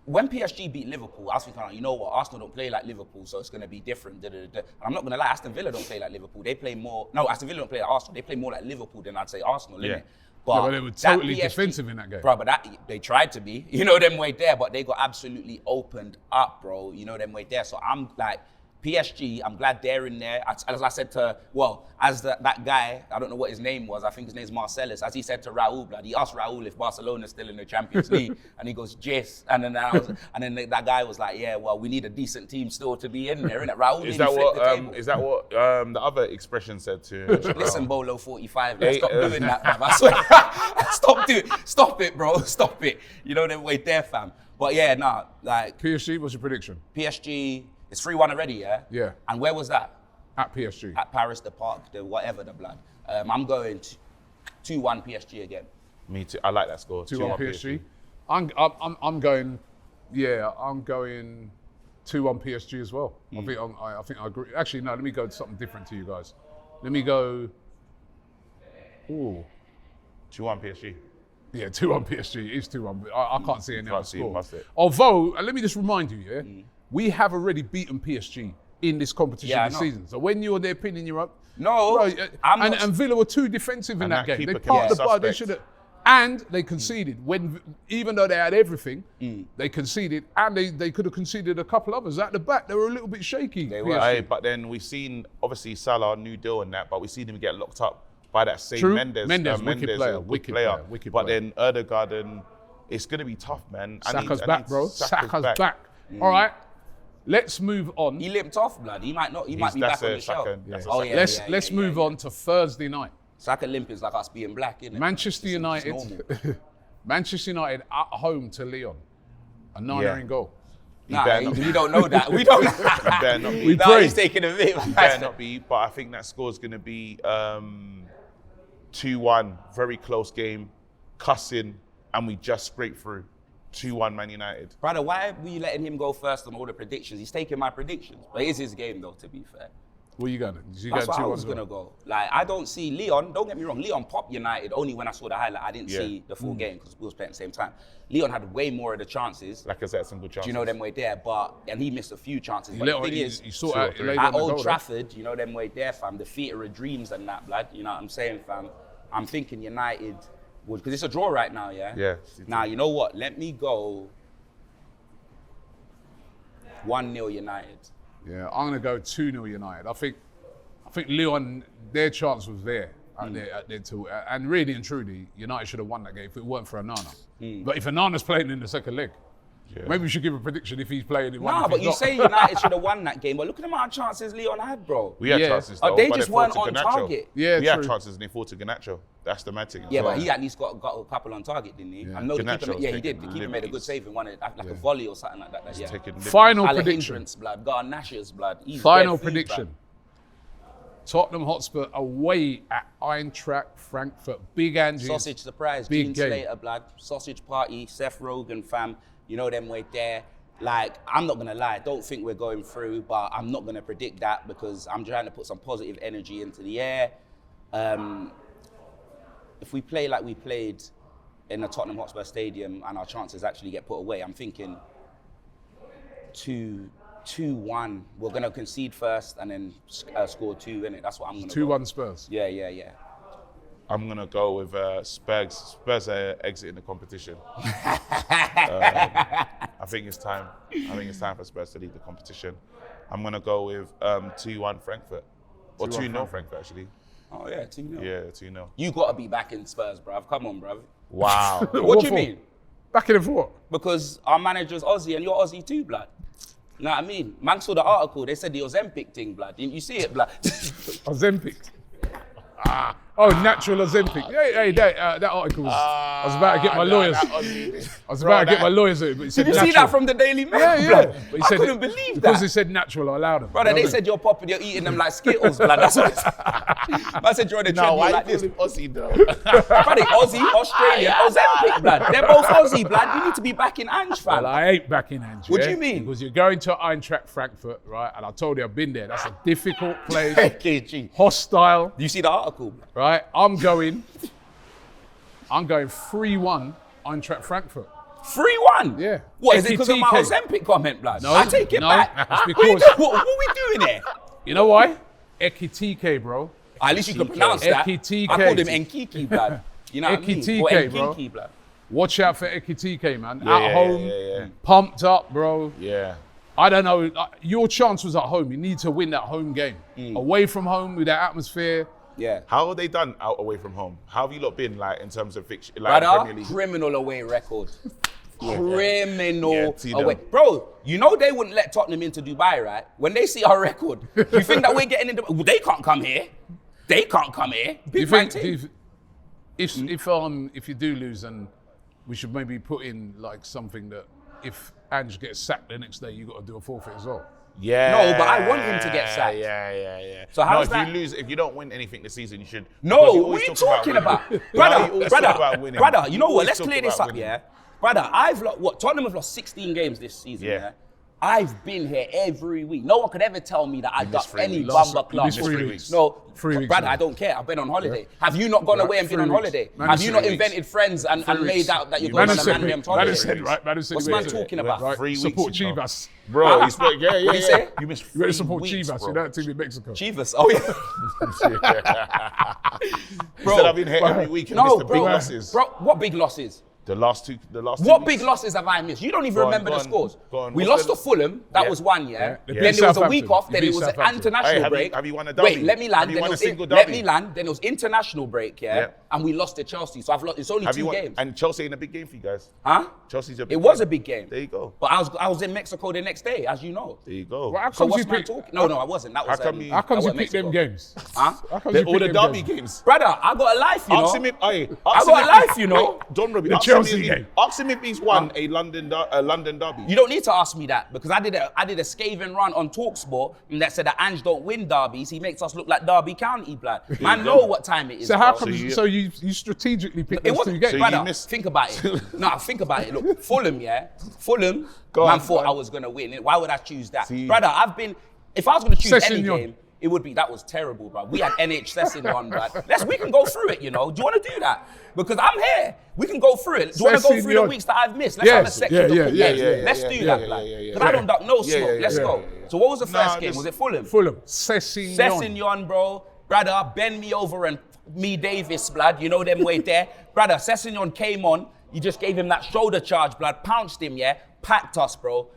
when PSG beat Liverpool, I was thinking, you know what, Arsenal don't play like Liverpool, so it's going to be different. And I'm not going to lie, Aston Villa don't play like Liverpool. They play more, no, Aston Villa don't play like Arsenal. They play more like Liverpool than I'd say Arsenal, Yeah. innit? But they were totally defensive in that game. Bro, but they tried to be. You know them way there, but they got absolutely opened up, bro. You know them way there. So I'm like, PSG, I'm glad they're in there. As I said to, that guy, I don't know what his name was, I think his name's Marcellus, as he said to Raul, blood, he asked Raul if Barcelona's still in the Champions League, and he goes, yes. And then that guy was like, yeah, well, we need a decent team still to be in there, innit? Raul Is nearly flipped the table. that what the other expression said to Listen, Bolo 45, let's stop doing that, fam. I swear. Stop it, bro. Stop it. You know them way there, fam. But yeah, nah, like PSG, what's your prediction? PSG, it's 3-1 already, yeah? Yeah. And where was that? At PSG. At Paris, the Parc, the whatever, the blood. I'm going 2-1 PSG again. Me too. I like that score. 2-1 PSG. I'm going 2-1 PSG as well. I think I agree. Actually, no, let me go to something different to you guys. Let me go. Ooh. 2-1 PSG. Yeah, 2-1 PSG. It is 2-1. I can't see any other Can't see it, score. must it? Although, let me just remind you, we have already beaten PSG in this competition Yeah, I this know. season. So when you're there pinning you up, No, bro, I'm not- and Villa were too defensive in And that that game. keeper They can parked be the bar. They suspect. should have, and they conceded even though they had everything. They conceded, and they could have conceded a couple others at the back. They were a little bit shaky. They were. PSG. Aye, but then we've seen, obviously, Salah, new deal and that, but we've seen him get locked up by that same True. Mendes. Wicked player, a good wicked player. player, wicked But player. then Erdegaard, and it's going to be tough, man. Saka's back, bro. Saka's back. All right, let's move on. He limped off, blood. He might not. He might be that's back on a the Saka, shelf. that's a Oh Saka. yeah. Let's move on to Thursday night. Saka limp is like us being black, innit? Manchester It's United. normal. Manchester United at home to Leon. Onana Yeah. in goal. Nah, better not be. we don't know that. We don't. better not be. We Nah, pray. he's taking a bit. Better not be, but I think that score is going to be 2-1, very close game, cussing, and we just scraped through. 2-1 Man United. Brother, why are we letting him go first on all the predictions? He's taking my predictions. But it is his game, though, to be fair. Where you going? You That's going why I 2-1 was as well? going to go. Like, I don't see Leon, don't get me wrong, Leon popped United only when I saw the highlight. I didn't Yeah. see the full game because we was playing at the same time. Leon had way more of the chances. Like I said, some good chances. Do you know them way there? And he missed a few chances. But the thing is, you saw out three. later at on the Old goal, though. Trafford, you know them way there, fam. The theatre of dreams and that, blood. You know what I'm saying, fam? I'm thinking United would, because it's a draw right now, yeah? Yeah. Now, you know what? Let me go 1-0 United. Yeah, I'm going to go 2-0 United. I think Leon, their chance was there at their too. And really and truly, United should have won that game if it weren't for Onana. But if Onana's playing in the second leg, maybe we should give a prediction if he's playing in one. Nah, if but he's you not. say United should have won that game, but look at the amount of chances Leon had, bro. We had Yeah. chances, Oh, though. they but just fought weren't to on Garnacho. target. Yeah, we had true. chances and they fought to Garnacho. That's the mad thing. as Yeah, well. but he at least got a couple on target, didn't he? Yeah. I know the Garnacho keeper, was yeah, he did. The taking keeper made a good liberties. save and won it, like a volley or something like that. Yeah. Taking Final Ala prediction. hindrance, blood. Garnacho's blood. He's Final dead food, prediction. blood. Tottenham Hotspur away at Eintracht Frankfurt. Big Angie. Sausage surprise, Big Gene game. Slater, blood. Sausage party, Seth Rogen, fam. You know them way there. Like, I'm not gonna lie, I don't think we're going through, but I'm not gonna predict that because I'm trying to put some positive energy into the air. If we play like we played in the Tottenham Hotspur Stadium and our chances actually get put away, I'm thinking 2-1. We're going to concede first and then score 2, innit? That's what I'm going to 2-1 Spurs. Yeah. I'm gonna go with Spurs. Spurs are exiting the competition. I think it's time. For Spurs to leave the competition. I'm gonna go with 2-1 Frankfurt, or 2-0 Frankfurt actually. Oh yeah, 2-0. Yeah, 2-0. You got to be back in Spurs, bruv. Come on, bruv. Wow. What do you mean? Back in the what? Because our manager's Aussie and you're Aussie too, blood. You know what I mean? Man saw the article. They said the Ozempic thing, blood. You see it, blood. Ozempic. Oh, natural Ozempic. That article was. I was about to get my lawyers. But he said Did you see that from the Daily Mail? Yeah. But he I said couldn't believe that. Because he said natural, I allowed him. Brother, they said you're eating them like Skittles, blood. That's what it said. I said you're on the treadmill like this. Aussie though? Brother, Aussie, Australian, Ozempic, blood. They're both Aussie, blood. You need to be back in Ange, fam. Well, I ain't back in Ange. What do you mean? Because you're going to Eintracht Frankfurt, right? And I told you I've been there. That's a difficult place. KG. Hostile. Do you see the article? Right? I'm going 3-1 Eintracht Frankfurt. 3-1? Yeah. What, is it because of my EKTK. Ozempic comment, blood? No, I take it no, back. it's because- What we doing here? You know why? EKTK, bro. At least you can pronounce that. EKTK. I called him Enkiki, blood. You know what I mean? Or EKTK, bro. Enkiki, blood. Watch out for EKTK, man. Yeah, At home, yeah. pumped up, bro. Yeah. I don't know. Your chance was at home. You need to win that home game. Away from home with that atmosphere. Yeah. How have they done out away from home? How have you lot been like in terms of fiction, like Brother, Premier League? criminal away record. Criminal Tino. away. Bro, you know they wouldn't let Tottenham into Dubai, right? When they see our record, you think that we're getting into... They can't come here. They can't come here. Do you Big man think team. if you do lose, then we should maybe put in like something that if Ange gets sacked the next day, you got to do a forfeit as well. Yeah. No, but I want him to get sacked. Yeah. So how's if that? if you don't win anything this season, you should. No, because you what are always you talk talking winning. about? Yeah, you always talk about Brother, winning. brother, you know what? always Let's talk clear this about up, winning. yeah? Brother, Tottenham have lost 16 games this season, Yeah. yeah? I've been here every week. No one could ever tell me that I got missed 3 any weeks. bumper You club. missed 3 weeks. No, 3 weeks, brother, man. I don't care. I've been on holiday. Have you not gone away and been 3 on weeks. holiday? Man, Have it's you 3 not weeks. invented friends and 3 made weeks. out that you're Man going has on a said, man-named man holiday? has said, right? Man has said What's he man went talking to- about? Right? 3 weeks, Support you know. Chivas. Bro, he's yeah. What'd he say? You missed You got to 3 support weeks, Chivas. bro. You know that team in Mexico. Chivas. Oh, yeah. Bro, I've been here every week and missed the big losses. Bro, what big losses? The last two What weeks. big losses have I missed? You don't even Go on, remember go the on, scores. go on. We What's lost to Fulham. That Yeah. was one, yeah. Yeah. Then They there beat was a week Southampton. off. They Then beat it was an Southampton. international Hey, break. have you won a derby? Wait, let me land. Have you Then won it a was single let derby? me land. Then it was international break, yeah. Yeah. And we lost to Chelsea. So I've lost. It's only Have 2 you won? games. And Chelsea in a big game for you guys. Huh? Chelsea's a big It was game. a big game. There you go. But I was in Mexico the next day, as you know. There you go. Well, how So comes what's you man pick? talking? No, I wasn't. That was. How come you- How comes I you went pick them Mexico. games? Huh? How comes They're you all pick the them derby games? games. Brother, I got a life, you know. Ask him if, I got a life, you know. Don't Robbie. The Ask him Chelsea if game. Ask him if he's won a London derby. You don't need to ask me that because I did a scathing run on TalkSport and that said that Ange don't win derbies. He makes us look like Derby County, blood. Man, know what time it is. So how bro. comes? So you strategically picked It those 2 wasn't. games? So Brother, you missed- think about it. No, think about it. Look, Fulham, yeah. Fulham, Go man on, thought go on. I was going to win. Why would I choose that? See. Brother, if I was going to choose any Sessegnon. game, it would be, that was terrible, bro. We had NH Sessegnon, bro. We can go through it, you know. Do you want to do that? Because I'm here. We can go through it. Do you want to go through the Sessegnon. weeks that I've missed? Let's have a Yes, section yeah, of yeah, football. yeah, Let's do that, blood. Because I don't duck no smoke. Let's go. So what was the first game? this- Was it Fulham? Fulham. Sessegnon. Sessegnon, bro. Brother, bend me over and me Davis, blood. You know them way there. Brother, Sessegnon came on. You just gave him that shoulder charge, blood. Pounced him, yeah. Packed us, bro.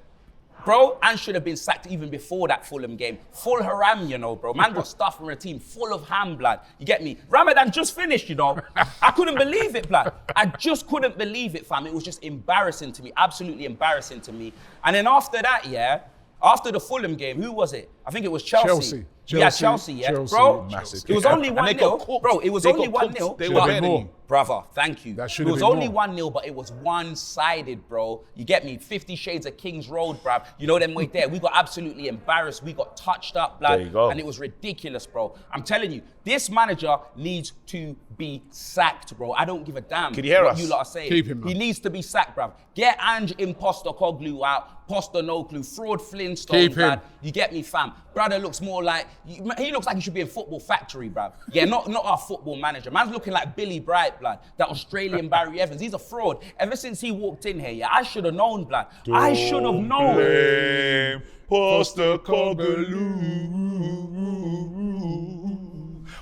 Bro, and should have been sacked even before that Fulham game. Full haram, you know, bro. Man got stuff from a team full of ham, blood. You get me? Ramadan just finished, you know. I couldn't believe it, blood. I just couldn't believe it, fam. It was just embarrassing to me. Absolutely embarrassing to me. And then after that, yeah, after the Fulham game, who was it? I think it was Chelsea. Yeah, Chelsea, yeah. Chelsea, bro, massive. it was only And they 1-0. got cooked. Bro, it was They only got cooked. 1-0. They Should were have better been than more. you. Brother, thank you. That should It have was been only more. 1-0, but it was one-sided, bro. You get me? 50 Shades of King's Road, bruv. You know them way there. We got absolutely embarrassed. We got touched up, blood. There you go. And it was ridiculous, bro. I'm telling you, this manager needs to be sacked, bro. I don't give a damn Can you hear what us? you lot are saying. Keep him, man. He needs to be sacked, bruv. Get Ange Imposter Koglu out. Poster no clue. Fraud Flintstone, Keep him. blood. You get me, fam? Brother looks more like he looks like he should be in Football Factory, bruv. Yeah, not our football manager. Man's looking like Billy Bright, blood. That Australian Barry Evans. He's a fraud. Ever since he walked in here, yeah, I should have known, blood. I should have known. Blame Pastor Cogaloo.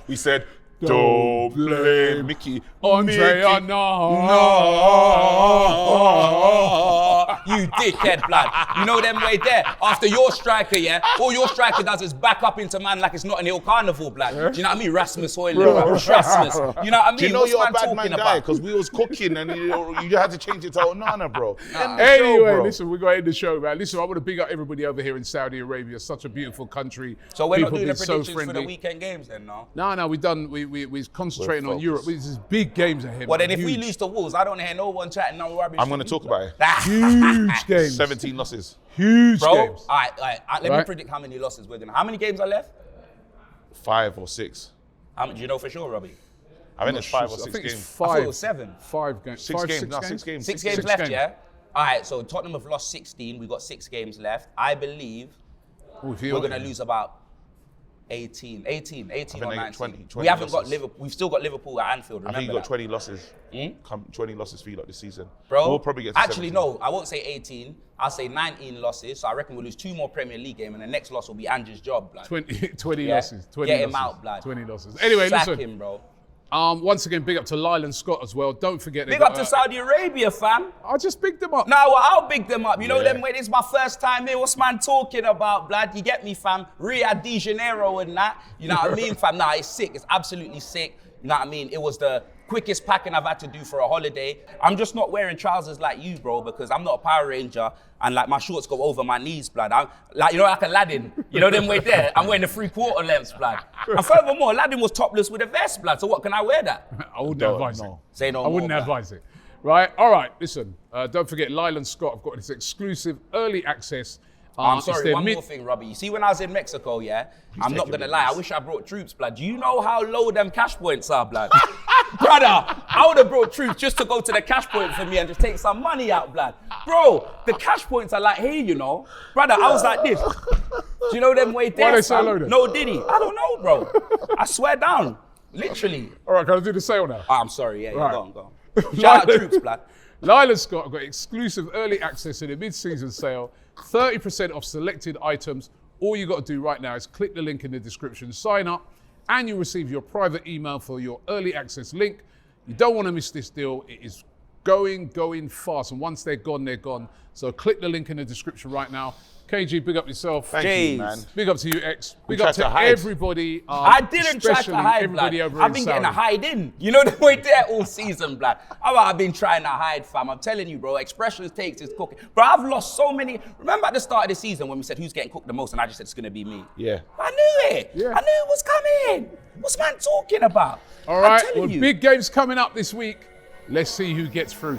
We said, don't blame Mickey. Andre Mickey. You dickhead, blood. You know them way there. After your striker, yeah, all your striker does is back up into man like it's not an Hill Carnival, blood. Do you know what I mean? Rasmus Højlund, Rasmus. You know what I mean? Do you know What's you're a man bad talking man guy? about? Because we was cooking and you had to change it to Onana, bro. End the Anyway, show, bro. listen, we're going to end the show, man. Listen, I want to big up everybody over here in Saudi Arabia. Such a beautiful country. So we're not People doing the been so predictions for the friendly. weekend games then, no? No, we're done. We're concentrating on focused. Europe. There's big games ahead. Well, man. then if we Huge. lose to Wolves, I don't hear no one chatting no rubbish. I'm going to talk about it. Huge games. 17 losses. Huge Bro, games. all right, let me Right. predict how many losses we're going to. How many games are left? 5 or 6. Do you know for sure, Robbie? I think it's 5 or I 6 think it's games. I thought five. it was 7. 5 games. 6 Five, games. 6 No, games? 6 games. 6 games Six left, games. yeah? All right, so Tottenham have lost 16. We've got 6 games left. I believe Oh, if we're you're- going to lose about 18 or I think 19. they got 20 we haven't got losses. Liverpool. We've still got Liverpool at Anfield. I Remember think you got that? 20 losses. 20 losses for you lot this season. Bro, We'll probably get to actually 17. no, I won't say 18. I'll say 19 losses. So I reckon we'll lose 2 more Premier League games, and the next loss will be Andrew's job, blood. 20 Yeah. losses. 20 Get him losses. out, blood. 20 losses. Anyway, Sack listen. him, bro. Once again, big up to Lyland Scott as well. Don't forget. Big up to Saudi Arabia, fam. I just bigged them up. Now, well, I'll big them up. You know Yeah. them way. This is my first time here. What's man talking about, blood? You get me, fam? Rio de Janeiro and that. You know what I mean, fam? Nah, it's sick. It's absolutely sick. You know what I mean? It was the quickest packing I've had to do for a holiday. I'm just not wearing trousers like you, bro, because I'm not a Power Ranger and like my shorts go over my knees, blood. I'm like, you know, like Aladdin. You know them way there. I'm wearing the 3/4 lengths, blood. And furthermore, Aladdin was topless with a vest, blood. So what, can I wear that? I wouldn't No, advise no. it. Say no I more, wouldn't blood. advise it. Right? All right, listen. Don't forget, Lyland Scott have got this exclusive early access. I'm It's sorry, their one more thing, Robbie. You see, when I was in Mexico, yeah, I'm not taking gonna the lie, I piss. wish I brought troops, blood. Do you know how low them cash points are, blood? Brother, I would have brought troops just to go to the cash point for me and just take some money out, blood. Bro, the cash points are like here, you know. Brother, I was like this. Do you know them way there? Why they so fam? low then? No diddy. I don't know, bro. I swear down. Literally. All right, can I do the sale now? Oh, I'm sorry, yeah, Right. go on. Shout out troops, blood. Lyland Scott have got exclusive early access to the mid-season sale, 30% off selected items. All you got to do right now is click the link in the description, sign up, and you'll receive your private email for your early access link. You don't want to miss this deal. It is going fast. And once they're gone, they're gone. So click the link in the description right now. KG, big up yourself. Thank Jeez. you, man. Big up to you, X. Big tried up to to hide. everybody. I didn't try to especially hide, blood. everybody over I've in been getting a Saudi. hide in. You know the way there all season, blood. I've been trying to hide, fam. I'm telling you, bro. Expressions takes its cooking. Bro, I've lost so many. Remember at the start of the season when we said who's getting cooked the most, and I just said it's gonna be me. Yeah. I knew it. Yeah. I knew it was coming. What's man talking about? All I'm right, telling well, you. big games coming up this week. Let's see who gets through.